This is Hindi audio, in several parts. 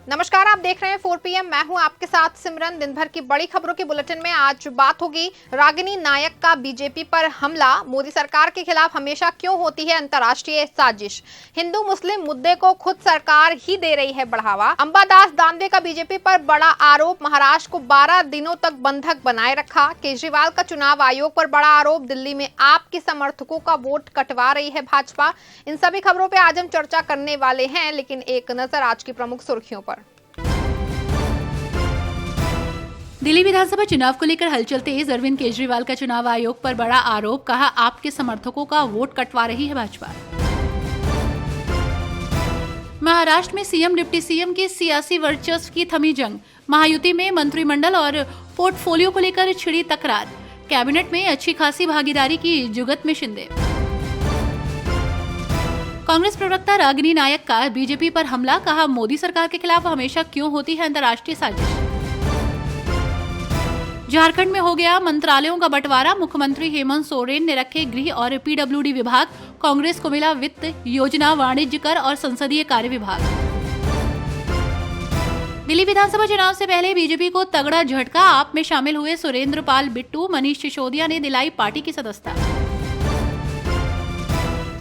नमस्कार, आप देख रहे हैं 4 PM। मैं हूं आपके साथ सिमरन। दिन भर की बड़ी खबरों के बुलेटिन में आज बात होगी रागिनी नायक का बीजेपी पर हमला, मोदी सरकार के खिलाफ हमेशा क्यों होती है अंतर्राष्ट्रीय साजिश, हिंदू मुस्लिम मुद्दे को खुद सरकार ही दे रही है बढ़ावा, अंबादास दानवे का बीजेपी पर बड़ा आरोप, महाराष्ट्र को 12 दिनों तक बंधक बनाए रखा, केजरीवाल का चुनाव आयोग पर बड़ा आरोप, दिल्ली में आप के समर्थकों का वोट कटवा रही है भाजपा। इन सभी खबरों पर आज हम चर्चा करने वाले हैं, लेकिन एक नजर आज की प्रमुख सुर्खियों पर। दिल्ली विधानसभा चुनाव को लेकर हलचल तेज, अरविंद केजरीवाल का चुनाव आयोग पर बड़ा आरोप, कहा आपके समर्थकों का वोट कटवा रही है भाजपा। महाराष्ट्र में सीएम डिप्टी सीएम की सियासी वर्चस्व की थमी जंग, महायुति में मंत्रिमंडल और पोर्टफोलियो को लेकर छिड़ी तकरार, कैबिनेट में अच्छी खासी भागीदारी की जुगत में शिंदे। कांग्रेस प्रवक्ता रागिनी नायक का बीजेपी पर हमला, कहा मोदी सरकार के खिलाफ हमेशा क्यों होती है अंतर्राष्ट्रीय साजिश। झारखंड में हो गया मंत्रालयों का बंटवारा, मुख्यमंत्री हेमंत सोरेन ने रखे गृह और पीडब्ल्यूडी विभाग, कांग्रेस को मिला वित्त, योजना, वाणिज्य कर और संसदीय कार्य विभाग। दिल्ली विधानसभा चुनाव से पहले बीजेपी को तगड़ा झटका, आप में शामिल हुए सुरेंद्र पाल बिट्टू, मनीष सिसोदिया ने दिलाई पार्टी की सदस्यता।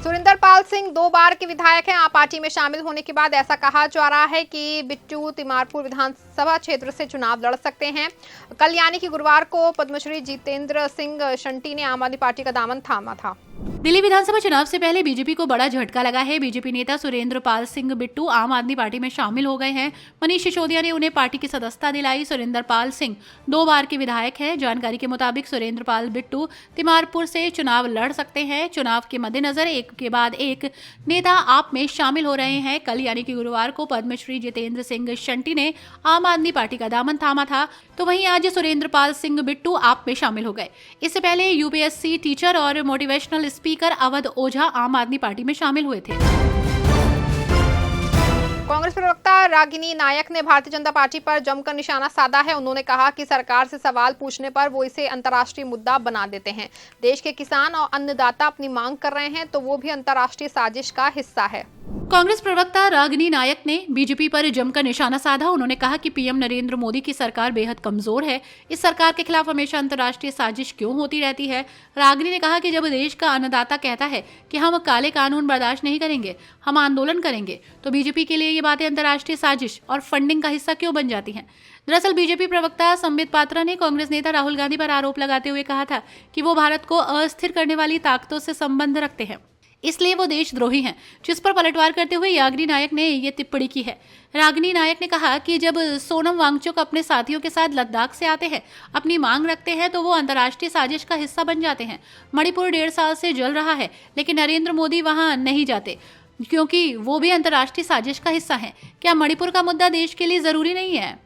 सुरेंद्र पाल सिंह 2 बार के विधायक हैं। आप पार्टी में शामिल होने के बाद ऐसा कहा जा रहा है कि बिट्टू तिमारपुर विधानसभा क्षेत्र से चुनाव लड़ सकते हैं। कल यानी कि गुरुवार को पद्मश्री जितेंद्र सिंह शंटी ने आम आदमी पार्टी का दामन थामा था। दिल्ली विधानसभा चुनाव से पहले बीजेपी को बड़ा झटका लगा है। बीजेपी नेता सुरेंद्र पाल सिंह बिट्टू आम आदमी पार्टी में शामिल हो गए हैं। मनीष सिसोदिया ने उन्हें पार्टी की सदस्यता दिलाई। सुरेंद्र पाल सिंह 2 बार के विधायक हैं। जानकारी के मुताबिक सुरेंद्र पाल बिट्टू तिमारपुर से चुनाव लड़ सकते हैं। चुनाव के मद्देनजर एक के बाद एक नेता आप में शामिल हो रहे हैं। कल यानी कि गुरुवार को पद्मश्री जितेंद्र सिंह शंटी ने आम आदमी पार्टी का दामन थामा था, तो वहीं आज सुरेंद्र पाल सिंह बिट्टू आप में शामिल हो गए। इससे पहले यूपीएससी टीचर और मोटिवेशनल स्पीकर अवध ओझा आम आदमी पार्टी में शामिल हुए थे। कांग्रेस प्रवक्ता रागिनी नायक ने भारतीय जनता पार्टी पर जमकर निशाना साधा है। उन्होंने कहा कि सरकार से सवाल पूछने पर वो इसे अंतर्राष्ट्रीय मुद्दा बना देते हैं। देश के किसान और अन्नदाता अपनी मांग कर रहे हैं तो वो भी अंतर्राष्ट्रीय साजिश का हिस्सा है। कांग्रेस प्रवक्ता रागिनी नायक ने बीजेपी पर जमकर निशाना साधा। उन्होंने कहा कि पीएम नरेंद्र मोदी की सरकार बेहद कमजोर है। इस सरकार के खिलाफ हमेशा अंतर्राष्ट्रीय साजिश क्यों होती रहती है। रागिनी ने कहा कि जब देश का अन्नदाता कहता है कि हम काले कानून बर्दाश्त नहीं करेंगे, हम आंदोलन करेंगे, तो बीजेपी के लिए ये बातें अंतर्राष्ट्रीय साजिश और फंडिंग का हिस्सा क्यों बन जाती हैं। दरअसल बीजेपी प्रवक्ता संबित पात्रा ने कांग्रेस नेता राहुल गांधी पर आरोप लगाते हुए कहा था कि वो भारत को अस्थिर करने वाली ताकतों से संबंध रखते हैं, इसलिए वो देशद्रोही हैं, जिस पर पलटवार करते हुए रागिनी नायक ने ये टिप्पणी की है। रागिनी नायक ने कहा कि जब सोनम वांगचुक अपने साथियों के साथ लद्दाख से आते हैं, अपनी मांग रखते हैं, तो वो अंतर्राष्ट्रीय साजिश का हिस्सा बन जाते हैं। मणिपुर 1.5 साल से जल रहा है, लेकिन नरेंद्र मोदी वहां नहीं जाते क्योंकि वो भी अंतर्राष्ट्रीय साजिश का हिस्सा है। क्या मणिपुर का मुद्दा देश के लिए जरूरी नहीं है?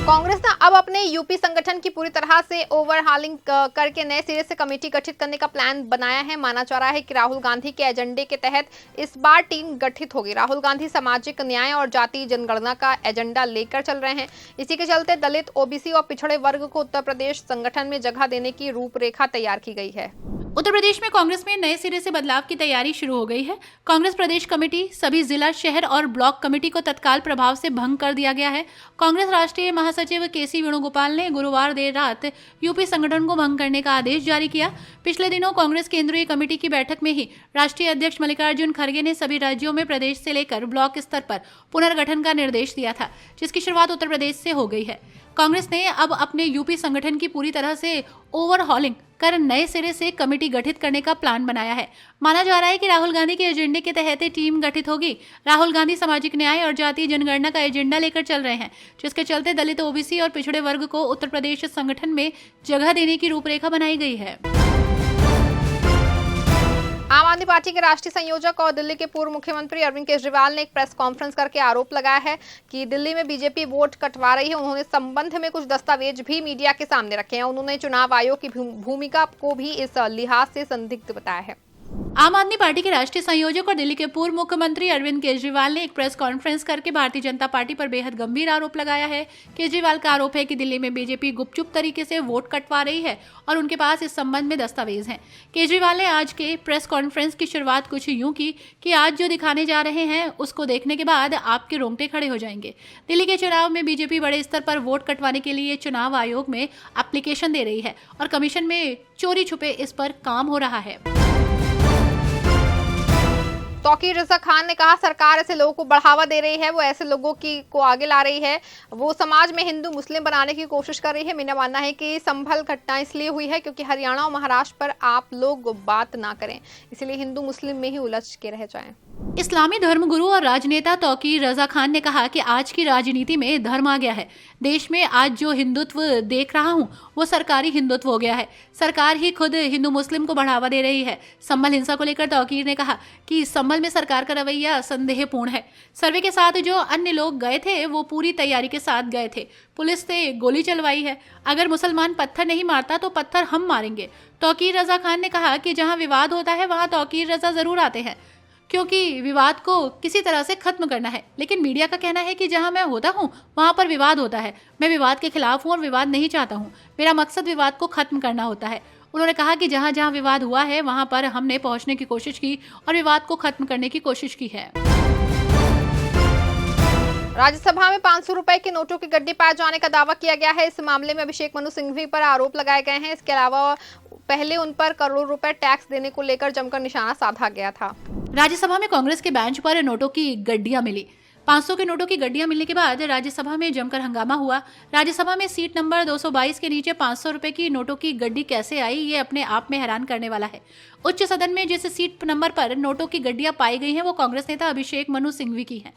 कांग्रेस ने अब अपने यूपी संगठन की पूरी तरह से ओवरहालिंग करके नए सिरे से कमेटी गठित करने का प्लान बनाया है। माना जा रहा है कि राहुल गांधी के एजेंडे के तहत इस बार टीम गठित होगी। राहुल गांधी सामाजिक न्याय और जातीय जनगणना का एजेंडा लेकर चल रहे हैं। इसी के चलते दलित, ओबीसी और पिछड़े वर्ग को उत्तर प्रदेश संगठन में जगह देने की रूपरेखा तैयार की गई है। उत्तर प्रदेश में कांग्रेस में नए सिरे से बदलाव की तैयारी शुरू हो गई है। कांग्रेस प्रदेश कमेटी, सभी जिला, शहर और ब्लॉक कमेटी को तत्काल प्रभाव से भंग कर दिया गया है। कांग्रेस राष्ट्रीय महासचिव केसी वेणुगोपाल ने गुरुवार देर रात यूपी संगठन को भंग करने का आदेश जारी किया। पिछले दिनों कांग्रेस केंद्रीय कमेटी की बैठक में ही राष्ट्रीय अध्यक्ष मल्लिकार्जुन खड़गे ने सभी राज्यों में प्रदेश से लेकर ब्लॉक स्तर पर पुनर्गठन का निर्देश दिया था, जिसकी शुरुआत उत्तर प्रदेश से हो गई है। कांग्रेस ने अब अपने यूपी संगठन की पूरी तरह से ओवरहॉलिंग कर नए सिरे से कमेटी गठित करने का प्लान बनाया है। माना जा रहा है कि राहुल गांधी के एजेंडे के तहत टीम गठित होगी। राहुल गांधी सामाजिक न्याय और जातीय जनगणना का एजेंडा लेकर चल रहे हैं, जिसके चलते दलित, ओबीसी और पिछड़े वर्ग को उत्तर प्रदेश संगठन में जगह देने की रूपरेखा बनाई गई है। आम आदमी पार्टी के राष्ट्रीय संयोजक और दिल्ली के पूर्व मुख्यमंत्री अरविंद केजरीवाल ने एक प्रेस कॉन्फ्रेंस करके आरोप लगाया है कि दिल्ली में बीजेपी वोट कटवा रही है। उन्होंने संबंध में कुछ दस्तावेज भी मीडिया के सामने रखे हैं। उन्होंने चुनाव आयोग की भूमिका को भी इस लिहाज से संदिग्ध बताया है। आम आदमी पार्टी के राष्ट्रीय संयोजक और दिल्ली के पूर्व मुख्यमंत्री अरविंद केजरीवाल ने एक प्रेस कॉन्फ्रेंस करके भारतीय जनता पार्टी पर बेहद गंभीर आरोप लगाया है। केजरीवाल का आरोप है कि दिल्ली में बीजेपी गुपचुप तरीके से वोट कटवा रही है और उनके पास इस संबंध में दस्तावेज हैं। केजरीवाल ने आज के प्रेस कॉन्फ्रेंस की शुरुआत कुछ यूं की कि आज जो दिखाने जा रहे हैं उसको देखने के बाद आपके रोंगटे खड़े हो जाएंगे। दिल्ली के चुनाव में बीजेपी बड़े स्तर पर वोट कटवाने के लिए चुनाव आयोग में एप्लीकेशन दे रही है और कमीशन में चोरी छुपे इस पर काम हो रहा है। तौकीर रजा खान ने कहा सरकार ऐसे लोगों को बढ़ावा दे रही है, वो ऐसे लोगों को आगे ला रही है, वो समाज में हिंदू मुस्लिम बनाने की कोशिश कर रही है। मेरा मानना है कि संभल घटना इसलिए हुई है क्योंकि हरियाणा और महाराष्ट्र पर आप लोग बात ना करें, इसलिए हिंदू मुस्लिम में ही उलझ के रह जाएं। इस्लामी धर्मगुरु और राजनेता तौकीर रजा खान ने कहा कि आज की राजनीति में धर्म आ गया है। देश में आज जो हिंदुत्व देख रहा हूं वो सरकारी हिंदुत्व हो गया है। सरकार ही खुद हिंदू मुस्लिम को बढ़ावा दे रही है। संभल हिंसा को लेकर तौकीर ने कहा कि संभल में सरकार का रवैया संदेहपूर्ण है। सर्वे के साथ जो अन्य लोग गए थे वो पूरी तैयारी के साथ गए थे। पुलिस ने गोली चलवाई है। अगर मुसलमान पत्थर नहीं मारता तो पत्थर हम मारेंगे। तौकीर रजा खान ने कहा कि जहां विवाद होता है वहां तौकीर रजा जरूर आते हैं क्योंकि विवाद को किसी तरह से खत्म करना है। लेकिन मीडिया का कहना है कि जहां मैं होता हूं वहां पर विवाद होता है। मैं विवाद के खिलाफ हूं और विवाद नहीं चाहता हूं। मेरा मकसद विवाद को खत्म करना होता है। उन्होंने कहा कि जहां जहां विवाद हुआ है वहां पर हमने पहुंचने की कोशिश की और विवाद को खत्म करने की कोशिश की है। राज्यसभा में 500 रुपए के नोटों की गड्डी पाए जाने का दावा किया गया है। इस मामले में अभिषेक मनु सिंघवी पर आरोप लगाए गए हैं। इसके अलावा पहले उन पर करोड़ों रुपए टैक्स देने को लेकर जमकर निशाना साधा गया था। राज्यसभा में कांग्रेस के बेंच पर नोटों की गड्डियां मिली। 500 के नोटों की गड्डियां मिलने के बाद राज्यसभा में जमकर हंगामा हुआ। राज्यसभा में सीट नंबर 222 के नीचे 500 रुपए की नोटों की गड्डी कैसे आई, ये अपने आप में हैरान करने वाला है। उच्च सदन में जिस सीट नंबर पर नोटों की गड्डियां पाई गई हैं वो कांग्रेस नेता अभिषेक मनु सिंघवी की है।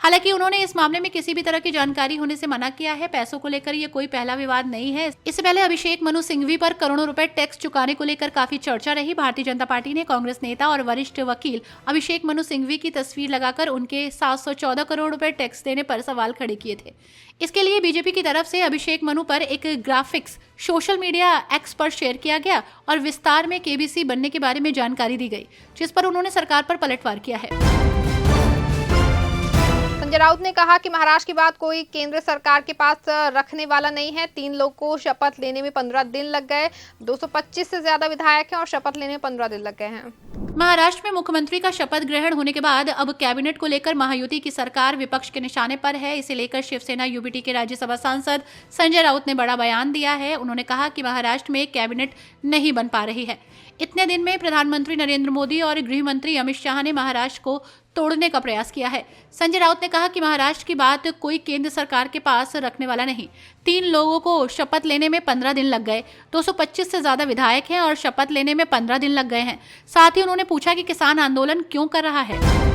हालांकि उन्होंने इस मामले में किसी भी तरह की जानकारी होने से मना किया है। पैसों को लेकर ये कोई पहला विवाद नहीं है। इससे पहले अभिषेक मनु सिंघवी पर करोड़ों रुपए टैक्स चुकाने को लेकर काफी चर्चा रही। भारतीय जनता पार्टी ने कांग्रेस नेता और वरिष्ठ वकील अभिषेक मनु सिंघवी की तस्वीर लगाकर उनके 714 करोड़ रुपए टैक्स देने पर सवाल खड़े किए थे। इसके लिए बीजेपी की तरफ से अभिषेक मनु पर एक ग्राफिक्स सोशल मीडिया एक्स पर शेयर किया गया और विस्तार में केबीसी बनने के बारे में जानकारी दी गई, जिस पर उन्होंने सरकार पर पलटवार किया है। संजय राउत ने कहा कि महाराष्ट्र की बात कोई केंद्र सरकार के पास रखने वाला नहीं है। 3 लोग को शपथ लेने में 15 दिन लग गए। 225 से ज्यादा विधायक हैं और शपथ लेने में 15 दिन लग गए हैं। महाराष्ट्र में मुख्यमंत्री का शपथ ग्रहण होने के बाद अब कैबिनेट को लेकर महायुति की सरकार विपक्ष के निशाने पर है। इसे लेकर शिवसेना यूबीटी के राज्यसभा सांसद संजय राउत ने बड़ा बयान दिया है। उन्होंने कहा कि महाराष्ट्र में कैबिनेट नहीं बन पा रही है। इतने दिन में प्रधानमंत्री नरेंद्र मोदी और गृह मंत्री अमित शाह ने महाराष्ट्र को तोड़ने का प्रयास किया है। संजय राउत ने कहा कि महाराष्ट्र की बात कोई केंद्र सरकार के पास रखने वाला नहीं। 3 लोगों को शपथ लेने में 15 दिन लग गए। 225 से ज्यादा विधायक हैं और शपथ लेने में 15 दिन लग गए हैं। साथ ही उन्होंने पूछा कि किसान आंदोलन क्यों कर रहा है।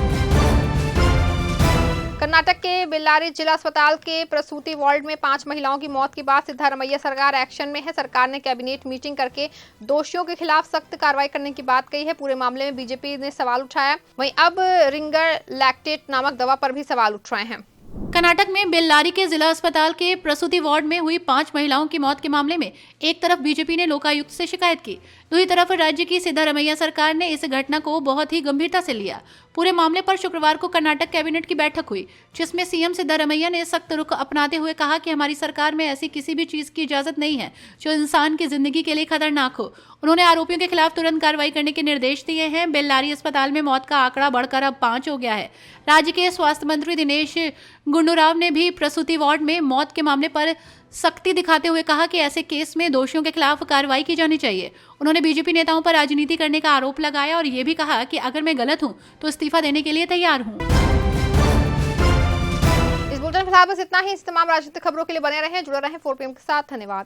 कर्नाटक के बेल्लारी जिला अस्पताल के प्रसूति वार्ड में 5 महिलाओं की मौत के बाद सिद्धारमैया सरकार एक्शन में है। सरकार ने कैबिनेट मीटिंग करके दोषियों के खिलाफ सख्त कार्रवाई करने की बात कही है। पूरे मामले में बीजेपी ने सवाल उठाया। वहीं अब रिंगर लैक्टेट नामक दवा पर भी सवाल उठ रहे हैं। कर्नाटक में बेल्लारी के जिला अस्पताल के प्रसूति वार्ड में हुई 5 महिलाओं की मौत के मामले में एक तरफ बीजेपी ने लोकायुक्त से शिकायत की, दूसरी तरफ राज्य की सिद्धारमैया सरकार ने इस घटना को बहुत ही गंभीरता से लिया। पूरे मामले पर शुक्रवार को कर्नाटक कैबिनेट की बैठक हुई, जिसमें सीएम सिद्धारमैया ने सख्त रुख अपनाते हुए कहा कि हमारी सरकार में ऐसी किसी भी चीज की इजाजत नहीं है जो इंसान की जिंदगी के लिए खतरनाक हो। उन्होंने आरोपियों के खिलाफ तुरंत कार्रवाई करने के निर्देश दिए हैं। बेल्लारी अस्पताल में मौत का आंकड़ा बढ़कर अब 5 हो गया है। राज्य के स्वास्थ्य मंत्री दिनेश गुंडूराव ने भी प्रसूति वार्ड में मौत के मामले पर सख्ती दिखाते हुए कहा कि ऐसे केस में दोषियों के खिलाफ कार्रवाई की जानी चाहिए। उन्होंने बीजेपी नेताओं पर राजनीति करने का आरोप लगाया और ये भी कहा कि अगर मैं गलत हूं तो इस्तीफा देने के लिए तैयार हूं। इस बुलेटिन फिलहाल बस इतना ही। इस तमाम राजनीतिक खबरों के लिए बने रहें, जुड़े रहें 4 PM के साथ। धन्यवाद।